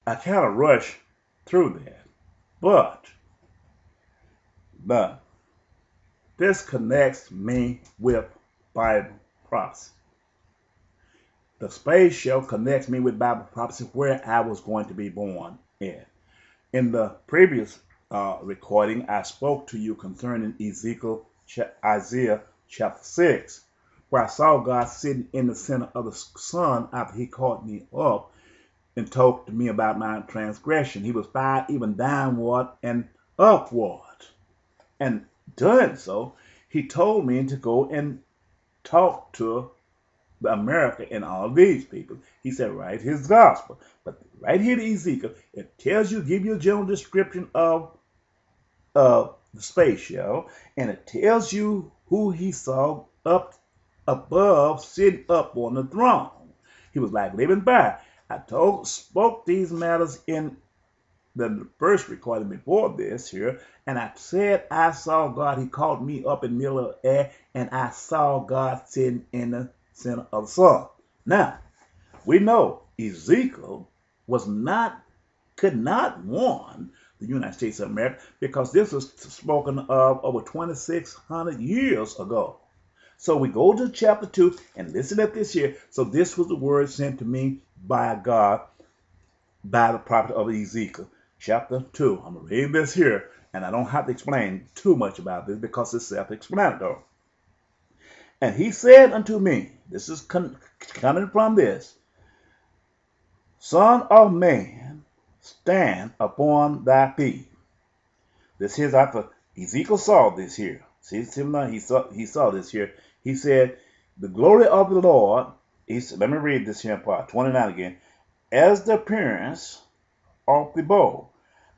I kind of rushed through that, but this connects me with Bible prophecy. The space shell connects me with Bible prophecy where I was going to be born in. In the previous recording, I spoke to you concerning Isaiah chapter 6, where I saw God sitting in the center of the sun after he called me up and talked to me about my transgression. He was fired even downward and upward. And doing so, he told me to go and talk to America and all these people. He said, write his gospel. But right here to Ezekiel, it tells you, give you a general description of the space shell, and it tells you who he saw up above, sitting up on the throne. He was like living by. I spoke these matters in the first recording before this here, and I said I saw God. He called me up in the middle of the air, and I saw God sitting in the center of the sun. Now, we know Ezekiel could not warn the United States of America because this was spoken of over 2,600 years ago. So we go to chapter 2 and listen at this here. So this was the word sent to me by God by the prophet of Ezekiel. Chapter 2. I'm going to read this here, and I don't have to explain too much about this because it's self-explanatory. And he said unto me, this is coming from this, Son of man, stand upon thy feet. This is after Ezekiel saw this here. See, he saw this here. He said, the glory of the Lord, let me read this here in part 29 again, as the appearance of the bow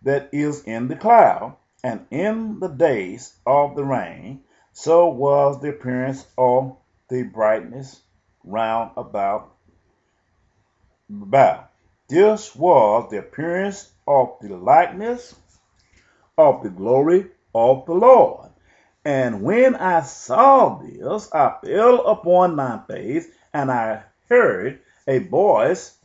that is in the cloud, and in the days of the rain, so was the appearance of the brightness round about. This was the appearance of the likeness of the glory of the Lord. And when I saw this, I fell upon my face, and I heard a voice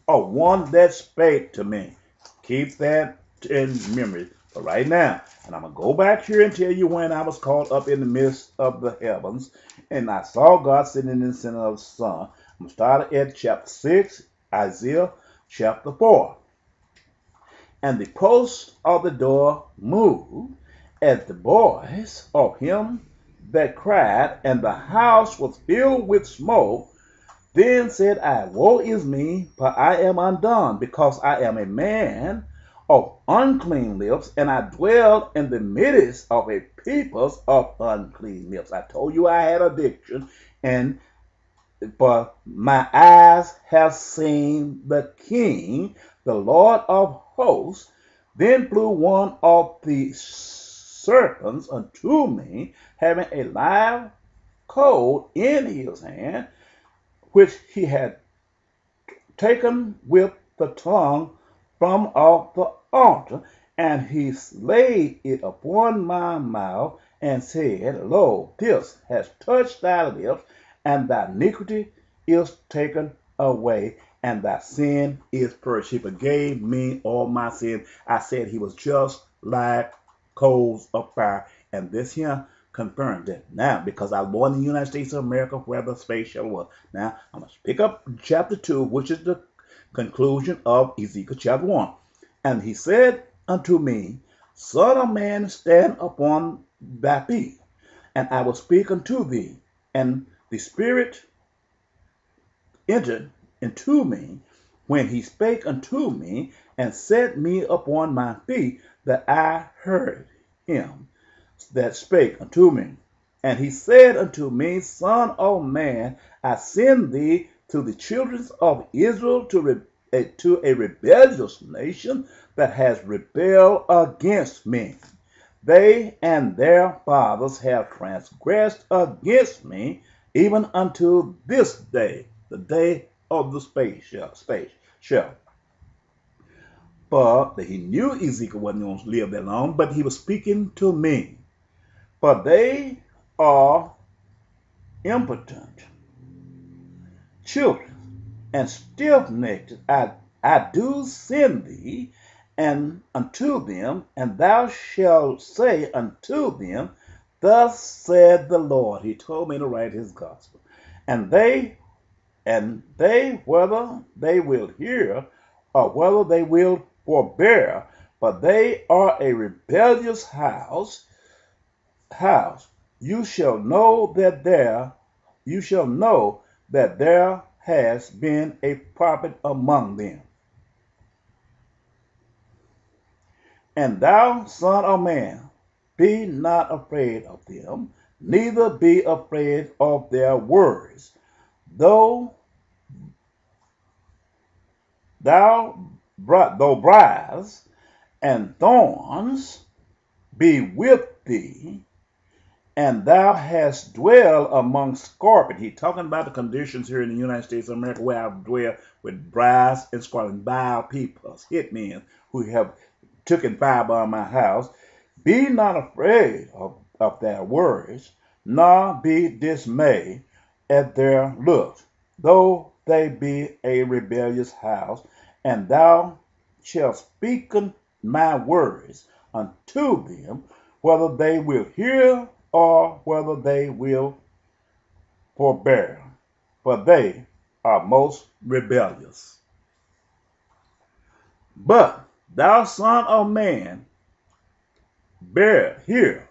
of one that spake to me. Keep that in memory for right now. And I'm going to go back here and tell you when I was caught up in the midst of the heavens, and I saw God sitting in the center of the sun. I'm going to start at chapter 6, Isaiah chapter 4. And the post of the door moved at the voice of him that cried, and the house was filled with smoke. Then said I, woe is me, for I am undone, because I am a man of unclean lips, and I dwell in the midst of a people of unclean lips. I told you I had addiction, but my eyes have seen the King, the Lord of hosts. Then flew one of the serpents unto me, having a live coal in his hand, which he had taken with the tongue from off the altar, and he laid it upon my mouth, and said, Lo, this has touched thy lips, and thy iniquity is taken away, and thy sin is purged. He forgave me all my sin. I said he was just like coals of fire, and this here confirmed it. Now, because I was born in the United States of America, where the space shuttle was. Now, I'm going to pick up chapter 2, which is the conclusion of Ezekiel chapter 1. And he said unto me, Son of man, stand upon thy feet, and I will speak unto thee. And the Spirit entered into me when he spake unto me, and set me upon my feet, that I heard him that spake unto me. And he said unto me, Son of man, I send thee to the children of Israel, to a rebellious nation that has rebelled against me. They and their fathers have transgressed against me, even unto this day, the day of the space shell. But he knew Ezekiel wasn't going to live that long, but he was speaking to me. For they are impotent children, and stiff-necked. I I do send thee and unto them, and thou shalt say unto them, Thus said the Lord. He told me to write his gospel. And they whether they will hear or whether they will forbear, but they are a rebellious house. You shall know that there has been a prophet among them. And thou, son of man, be not afraid of them, neither be afraid of their words, though briars and thorns be with thee, and thou hast dwelled among scorpions. He's talking about the conditions here in the United States of America where I've dwelled with briars and scorpions, vile people, hitmen who have taken fire by my house. Be not afraid of their words, nor be dismayed at their looks, though they be a rebellious house, and thou shalt speak my words unto them, whether they will hear or whether they will forbear, for they are most rebellious. But thou, son of man, hear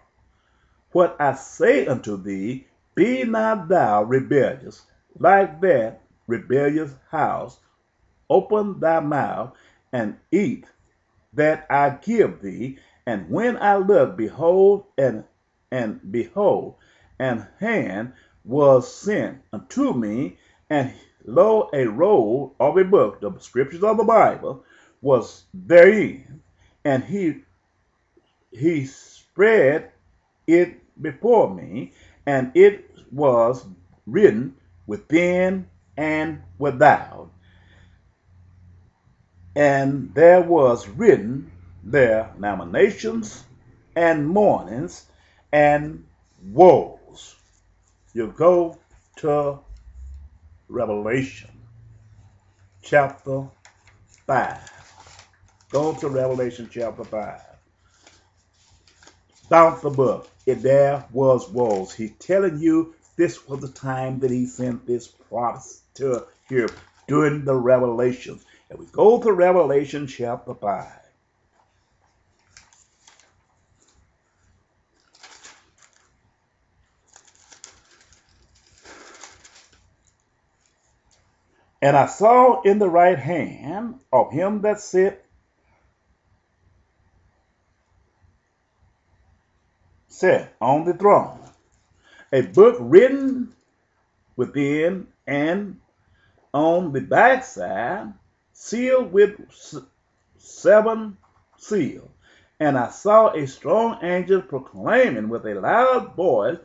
what I say unto thee, be not thou rebellious, like that rebellious house. Open thy mouth and eat that I give thee. And when I looked, behold, and hand was sent unto me, and lo, a roll of a book, the scriptures of the Bible, was therein, and he spread it before me, and it was written within and without, and there was written there lamentations and mournings and woes. You go to Revelation chapter 5. Go to Revelation chapter 5. About the book, there was woes. He's telling you this was the time that he sent this prophet to here during the Revelations. And we go to Revelation chapter 5. And I saw in the right hand of him that sat on the throne a book written within and on the backside, sealed with 7 seals. And I saw a strong angel proclaiming with a loud voice,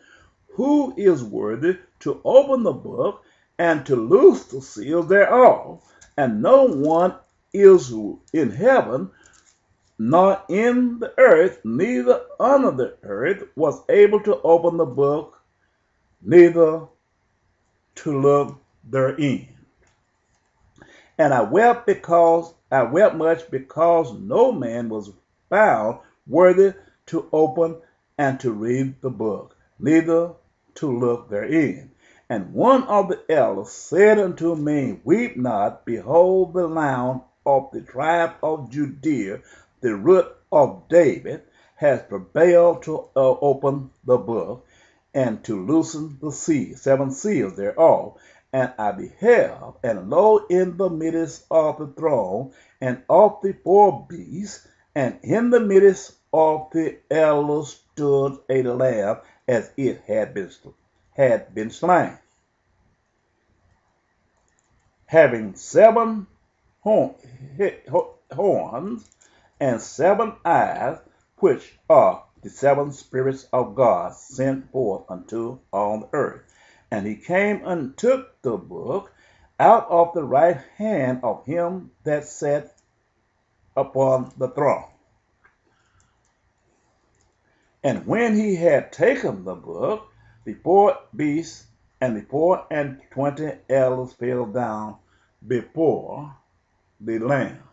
Who is worthy to open the book and to loose the seals thereof? And no one is in heaven, nor in the earth, neither under the earth, was able to open the book, neither to look therein. And I wept much because no man was found worthy to open and to read the book, neither to look therein. And one of the elders said unto me, Weep not, behold, the Lion of the tribe of Judea, the root of David, has prevailed to open the book and to loosen the 7 seals thereof. And I beheld, and lo, in the midst of the throne, and of the 4 beasts, and in the midst of the elders stood a lamb as it had been slain, having 7 horns and 7 eyes, which are the 7 spirits of God sent forth unto all the earth. And he came and took the book out of the right hand of him that sat upon the throne. And when he had taken the book, the 4 beasts and the 24 elders fell down before the Lamb.